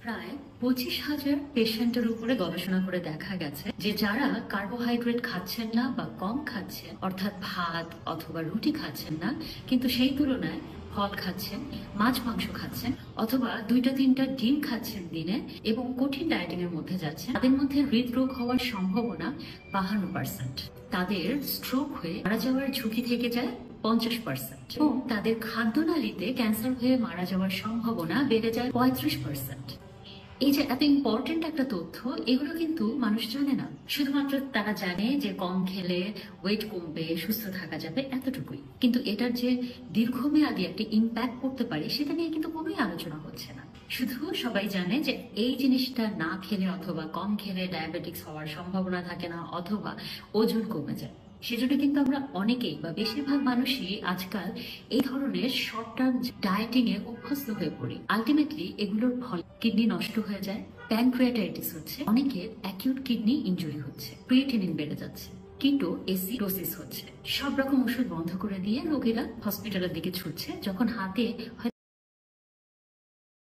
প্রায় 25,000 পেশেন্টের উপরে গবেষণা করে দেখা গেছে যে যারা কার্বোহাইড্রেট খাচ্ছেন না বা কম খাচ্ছেন, অর্থাৎ ভাত অথবা রুটি খাচ্ছেন না, কিন্তু সেই তুলনায় ফল খাচ্ছেন, মাছ মাংস খাচ্ছেন অথবা 2-3টা ডিম খাচ্ছেন দিনে এবং কঠিন ডায়েটিং এর মধ্যে যাচ্ছেন, তাদের মধ্যে হৃদরোগ হওয়ার সম্ভাবনা 52%। তাদের স্ট্রোক হয়ে মারা যাওয়ার ঝুঁকি থেকে যায় 50% এবং তাদের খাদ্যনালীতে ক্যান্সার হয়ে মারা যাওয়ার সম্ভাবনা বেড়ে যায় 35%। এই যে এত ইম্পর্টেন্ট একটা তথ্য, এগুলো কিন্তু মানুষ জানে না। শুধুমাত্র তারা জানে যে কম খেলে ওয়েট কমবে, সুস্থ থাকা যাবে, এতটুকুই। কিন্তু এটার যে দীর্ঘমেয়াদী একটা ইম্প্যাক্ট পড়তে পারে সেটা নিয়ে কিন্তু কোনোই আলোচনা হচ্ছে না। শুধু সবাই জানে যে এই জিনিসটা না খেলে অথবা কম খেলে ডায়াবেটিক্স হওয়ার সম্ভাবনা থাকে না অথবা ওজন কমে যায়। সেজন্য কিন্তু আমরা অনেকেই বা বেশিরভাগ মানুষই আজকাল এই ধরনের শর্ট টার্ম ডায়েটিং এ অভ্যস্ত হয়ে পড়ি। আলটিমেটলি এগুলোর ফলে কিডনি নষ্ট হয়ে যায়, প্যানক্রিয়াটাইটিস হচ্ছে, অনেকের অ্যাকিউট কিডনি ইনজুরি হচ্ছে, ক্রিয়েটিনিন বেড়ে যাচ্ছে, কিটো এসিডোসিস হচ্ছে। সব রকম ওষুধ বন্ধ করে দিয়ে রোগীরা হসপিটালের দিকে ছুটছে, যখন হাতে